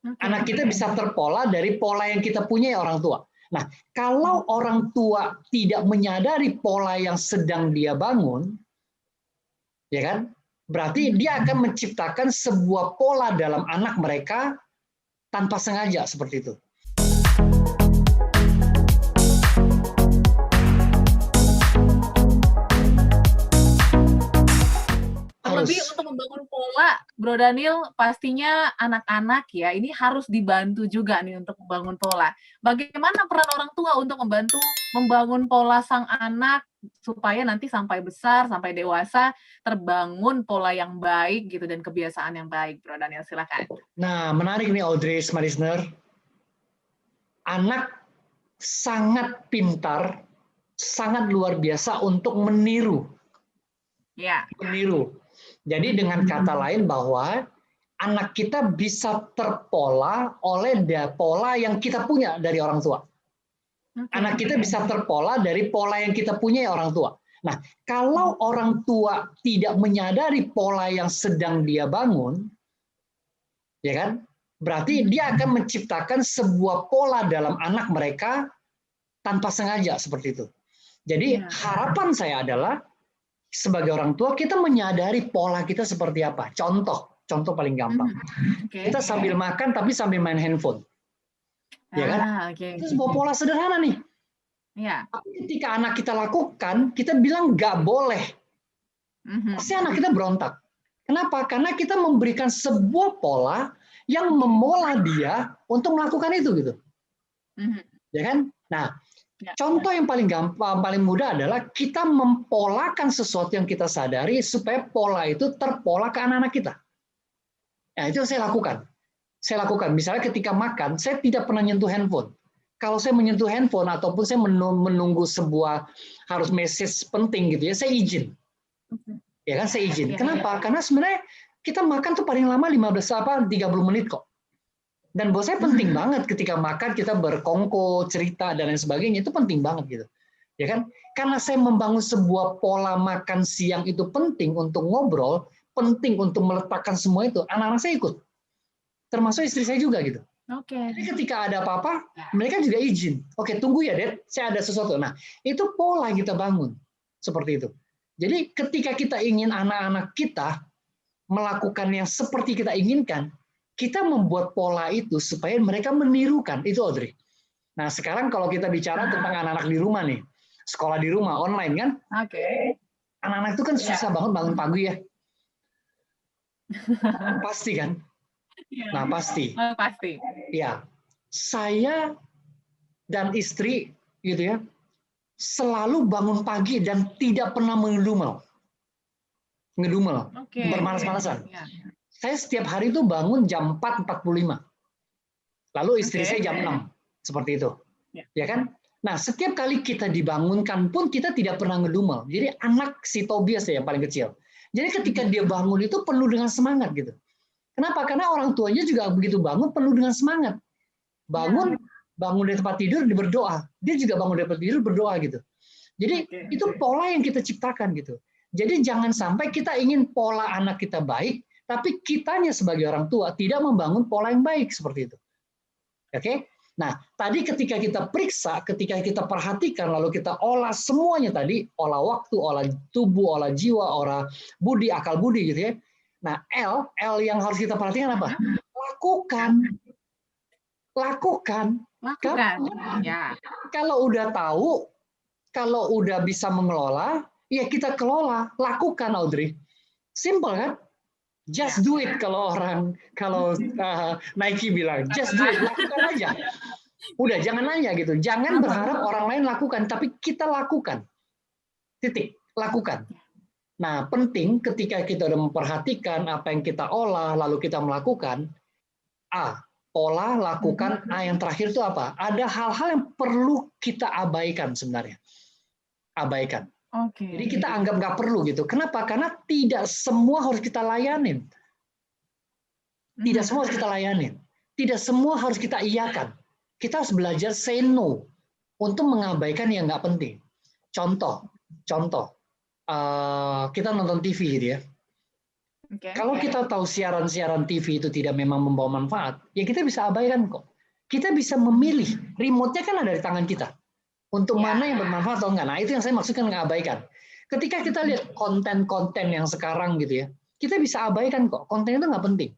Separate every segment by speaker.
Speaker 1: Oke.
Speaker 2: Anak kita bisa terpola dari pola yang kita punya ya orang tua. Nah, kalau orang tua tidak menyadari pola yang sedang dia bangun, ya kan? Berarti dia akan menciptakan sebuah pola dalam anak mereka tanpa sengaja seperti itu.
Speaker 1: Terlebih untuk membangun pola, Bro Daniel, pastinya anak-anak ya, ini harus dibantu juga nih untuk membangun pola. Bagaimana peran orang tua untuk membantu membangun pola sang anak supaya nanti sampai besar, sampai dewasa terbangun pola yang baik gitu dan kebiasaan yang baik, Bro Daniel, silakan.
Speaker 2: Nah, menarik nih Audrey, smart listener. Anak sangat pintar, sangat luar biasa untuk meniru.
Speaker 1: Ya.
Speaker 2: Meniru. Jadi dengan kata lain bahwa anak kita bisa terpola oleh pola yang kita punya dari orang tua. Anak kita bisa terpola dari pola yang kita punya ya orang tua. Nah, kalau orang tua tidak menyadari pola yang sedang dia bangun, ya kan? Berarti dia akan menciptakan sebuah pola dalam anak mereka tanpa sengaja seperti itu. Jadi harapan saya adalah sebagai orang tua kita menyadari pola kita seperti apa. Contoh paling gampang. Kita sambil makan tapi sambil main handphone. Ya kan? Itu sebuah pola sederhana nih.
Speaker 1: Ya.
Speaker 2: Tapi ketika anak kita lakukan, kita bilang nggak boleh. Pasti anak kita berontak. Kenapa? Karena kita memberikan sebuah pola yang memola dia untuk melakukan itu gitu. Ya kan? Nah, contoh yang paling gampang, paling mudah adalah kita mempolakan sesuatu yang kita sadari supaya pola itu terpola ke anak-anak kita. Nah, itu saya lakukan. Saya lakukan. Misalnya ketika makan, saya tidak pernah nyentuh handphone. Kalau saya menyentuh handphone ataupun saya menunggu sebuah harus message penting gitu ya, saya izin. Ya kan, saya izin. Kenapa? Karena sebenarnya kita makan tuh paling lama 30 menit kok. Dan buat saya penting banget ketika makan kita berkongko, cerita dan lain sebagainya, itu penting banget gitu. Ya kan? Karena saya membangun sebuah pola makan siang itu penting untuk ngobrol, penting untuk meletakkan semua itu, anak-anak saya ikut. Termasuk istri saya juga gitu. Jadi ketika ada apa-apa, mereka juga izin. Oke, tunggu ya, Dad, saya ada sesuatu. Nah, itu pola yang kita bangun. Seperti itu. Jadi ketika kita ingin anak-anak kita melakukan yang seperti kita inginkan, kita membuat pola itu supaya mereka menirukan. Itu, Audrey. Nah, sekarang kalau kita bicara tentang anak-anak di rumah nih, sekolah di rumah, online kan? Anak-anak itu kan susah banget bangun pagi ya. Pasti kan? Nah, pasti.
Speaker 1: Pasti.
Speaker 2: Ya, saya dan istri gitu ya, selalu bangun pagi dan tidak pernah ngedumel, bermalas-malasan. Saya setiap hari itu bangun jam 4.45. Lalu istri saya jam 6. Seperti itu. Ya kan? Nah, setiap kali kita dibangunkan pun kita tidak pernah ngedumel. Jadi anak si Tobias ya yang paling kecil. Jadi ketika dia bangun itu penuh dengan semangat gitu. Kenapa? Karena orang tuanya juga begitu bangun penuh dengan semangat. Bangun dari tempat tidur dia berdoa. Dia juga bangun dari tempat tidur berdoa gitu. Jadi itu pola yang kita ciptakan gitu. Jadi jangan sampai kita ingin pola anak kita baik, tapi kitanya sebagai orang tua tidak membangun pola yang baik seperti itu. Oke? Nah, tadi ketika kita periksa, ketika kita perhatikan, lalu kita olah semuanya tadi, olah waktu, olah tubuh, olah jiwa, olah budi, akal budi gitu ya. Nah, L yang harus kita perhatikan apa? Lakukan.
Speaker 1: Ya.
Speaker 2: Kalau udah tahu, kalau udah bisa mengelola, ya kita kelola, lakukan, Audrey. Simple kan? Just do it kalau Nike bilang, just do it, lakukan aja. Udah, jangan nanya gitu. Jangan berharap orang lain lakukan, tapi kita lakukan. Titik, lakukan. Nah, penting ketika kita udah memperhatikan apa yang kita olah, lalu kita melakukan, A, pola, lakukan, A yang terakhir itu apa? Ada hal-hal yang perlu kita abaikan sebenarnya. Abaikan. Jadi kita anggap nggak perlu gitu. Kenapa? Karena tidak semua harus kita layanin. Tidak semua harus kita layanin. Tidak semua harus kita iyakan. Kita harus belajar say no untuk mengabaikan yang nggak penting. Contoh, kita nonton TV gitu ya. Kalau kita tahu siaran-siaran TV itu tidak memang membawa manfaat, ya kita bisa abaikan kok. Kita bisa memilih, remote-nya kan ada di tangan kita. Untuk mana yang bermanfaat atau enggak. Nah, itu yang saya maksudkan mengabaikan. Ketika kita lihat konten-konten yang sekarang gitu ya, kita bisa abaikan kok. Konten itu nggak penting.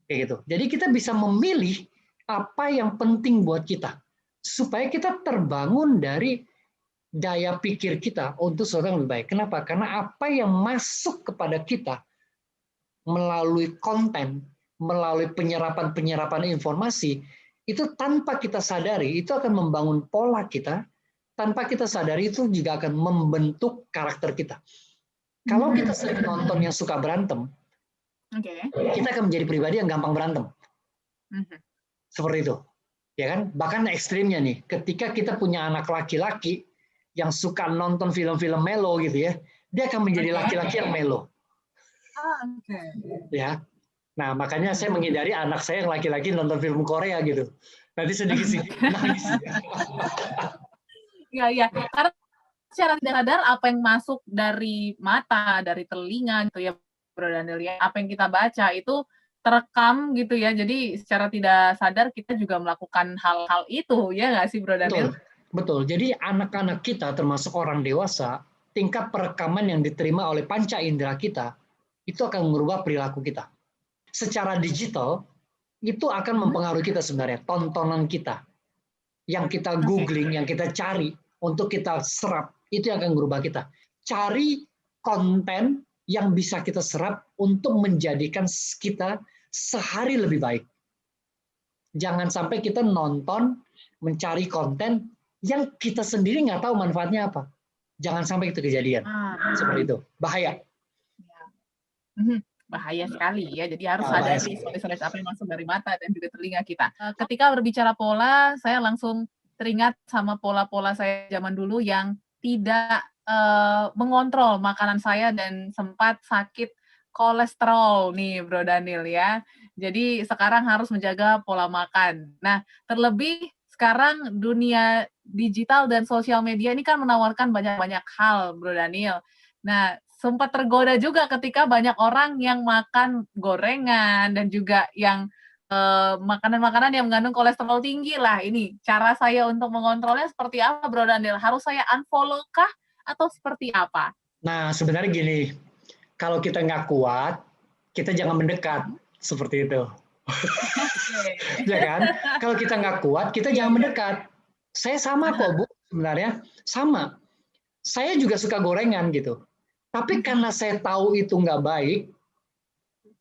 Speaker 2: Kayak gitu. Jadi kita bisa memilih apa yang penting buat kita. Supaya kita terbangun dari daya pikir kita untuk sesuatu yang lebih baik. Kenapa? Karena apa yang masuk kepada kita melalui konten, melalui penyerapan informasi, itu tanpa kita sadari, itu akan membangun pola kita, tanpa kita sadari itu juga akan membentuk karakter kita. Kalau kita sering nonton yang suka berantem, kita akan menjadi pribadi yang gampang berantem. Seperti itu. Ya kan? Bahkan ekstrimnya nih, ketika kita punya anak laki-laki yang suka nonton film-film melo gitu ya, dia akan menjadi laki-laki yang melo. Ya, nah makanya saya menghindari anak saya yang laki-laki nonton film Korea gitu. Nanti sedikit-sedikit nangis.
Speaker 1: Iya. Karena secara tidak sadar apa yang masuk dari mata, dari telinga gitu ya, Bro Daniel ya, apa yang kita baca itu terekam gitu ya. Jadi secara tidak sadar kita juga melakukan hal-hal itu, ya nggak sih Bro Daniel?
Speaker 2: Betul. Jadi anak-anak kita termasuk orang dewasa, tingkat perekaman yang diterima oleh panca indera kita itu akan mengubah perilaku kita. Secara digital, itu akan mempengaruhi kita sebenarnya, tontonan kita. Yang kita googling, yang kita cari, untuk kita serap, itu yang akan merubah kita. Cari konten yang bisa kita serap untuk menjadikan kita sehari lebih baik. Jangan sampai kita nonton, mencari konten yang kita sendiri nggak tahu manfaatnya apa. Jangan sampai itu kejadian. Seperti itu. Bahaya.
Speaker 1: Bahaya sekali ya, jadi harus sadari stories apa yang masuk dari mata dan juga telinga kita. Ketika berbicara pola, saya langsung teringat sama pola-pola saya zaman dulu yang tidak mengontrol makanan saya dan sempat sakit kolesterol nih Bro Daniel ya. Jadi sekarang harus menjaga pola makan. Nah, terlebih sekarang dunia digital dan sosial media ini kan menawarkan banyak-banyak hal Bro Daniel. Nah, sempat tergoda juga ketika banyak orang yang makan gorengan dan juga yang makanan-makanan yang mengandung kolesterol tinggi lah. Ini cara saya untuk mengontrolnya seperti apa, Bro Daniel? Harus saya unfollow kah atau seperti apa?
Speaker 2: Nah, sebenarnya gini, kalau kita nggak kuat, kita jangan mendekat seperti itu. Ya kan? Kalau kita nggak kuat, kita jangan mendekat. Saya sama kok, Bu, sebenarnya. Sama. Saya juga suka gorengan gitu. Tapi karena saya tahu itu nggak baik,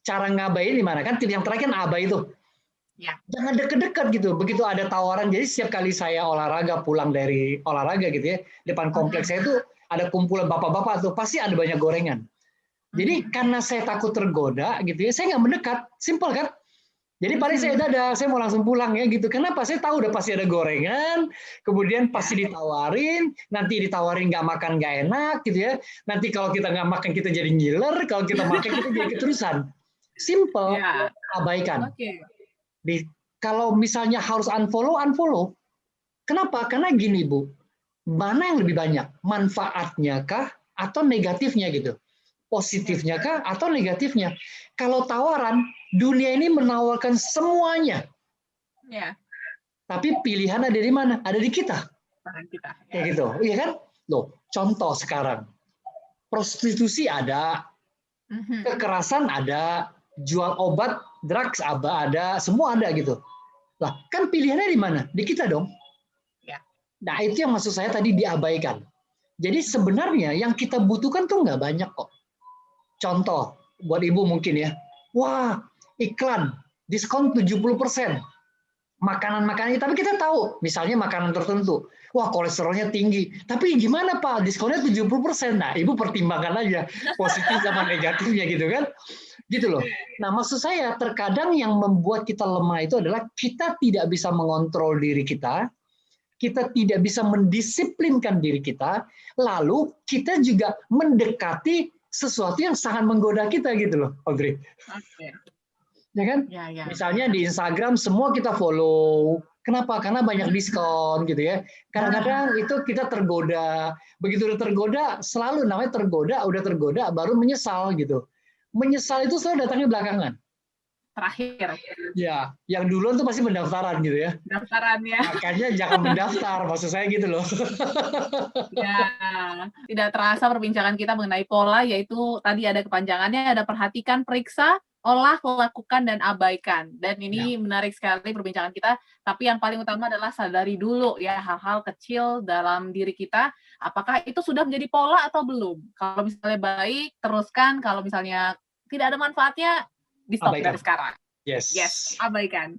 Speaker 2: cara ngabain di mana kan? Yang terakhir kan abai itu. Ya. Jangan deket-deket gitu. Begitu ada tawaran, jadi setiap kali saya olahraga, pulang dari olahraga gitu ya, depan kompleks saya itu ada kumpulan bapak-bapak tuh, pasti ada banyak gorengan. Jadi karena saya takut tergoda gitu ya, saya nggak mendekat. Simpel kan? Jadi paling saya dadah, saya mau langsung pulang ya gitu. Kenapa? Saya tahu udah pasti ada gorengan, kemudian pasti ditawarin, nanti ditawarin nggak makan nggak enak gitu ya. Nanti kalau kita nggak makan kita jadi ngiler, kalau kita makan kita jadi keterusan. Simple, abaikan. Kalau misalnya harus unfollow, unfollow. Kenapa? Karena gini Bu, mana yang lebih banyak? Manfaatnya kah atau negatifnya gitu? Positifnya kah atau negatifnya? Kalau tawaran, dunia ini menawarkan semuanya. Ya. Tapi pilihan ada di mana? Ada di kita. Kayak gitu, iya kan? Loh, contoh sekarang, prostitusi ada, kekerasan ada, jual obat, drugs ada, semua ada gitu. Lah, kan pilihannya di mana? Di kita dong. Nah, itu yang maksud saya tadi diabaikan. Jadi sebenarnya yang kita butuhkan tuh nggak banyak kok. Contoh, buat Ibu mungkin ya, wah iklan, diskon 70%, makanan-makanan, tapi kita tahu, misalnya makanan tertentu, wah kolesterolnya tinggi, tapi gimana Pak, diskonnya 70%, nah Ibu pertimbangkan aja, positif sama negatifnya gitu kan, gitu loh. Nah maksud saya, terkadang yang membuat kita lemah itu adalah kita tidak bisa mengontrol diri kita tidak bisa mendisiplinkan diri kita, lalu kita juga mendekati sesuatu yang sangat menggoda kita gitu loh, Audrey. Ya kan? Ya. Misalnya di Instagram semua kita follow. Kenapa? Karena banyak diskon gitu ya. Kadang-kadang itu kita tergoda. Begitu udah tergoda, selalu namanya tergoda, udah tergoda baru menyesal gitu. menyesal itu selalu datangnya belakangan.
Speaker 1: Terakhir.
Speaker 2: Ya, yang duluan tuh pasti pendaftaran gitu ya.
Speaker 1: Pendaftarannya.
Speaker 2: Makanya jangan mendaftar, maksud saya gitu loh.
Speaker 1: Ya, tidak terasa perbincangan kita mengenai pola, yaitu tadi ada kepanjangannya, ada perhatikan, periksa, olah, lakukan, dan abaikan. Dan ini menarik sekali perbincangan kita, tapi yang paling utama adalah sadari dulu ya hal-hal kecil dalam diri kita, apakah itu sudah menjadi pola atau belum. Kalau misalnya baik, teruskan. Kalau misalnya tidak ada manfaatnya, di stop dari sekarang.
Speaker 2: Yes.
Speaker 1: Yes, abaikan.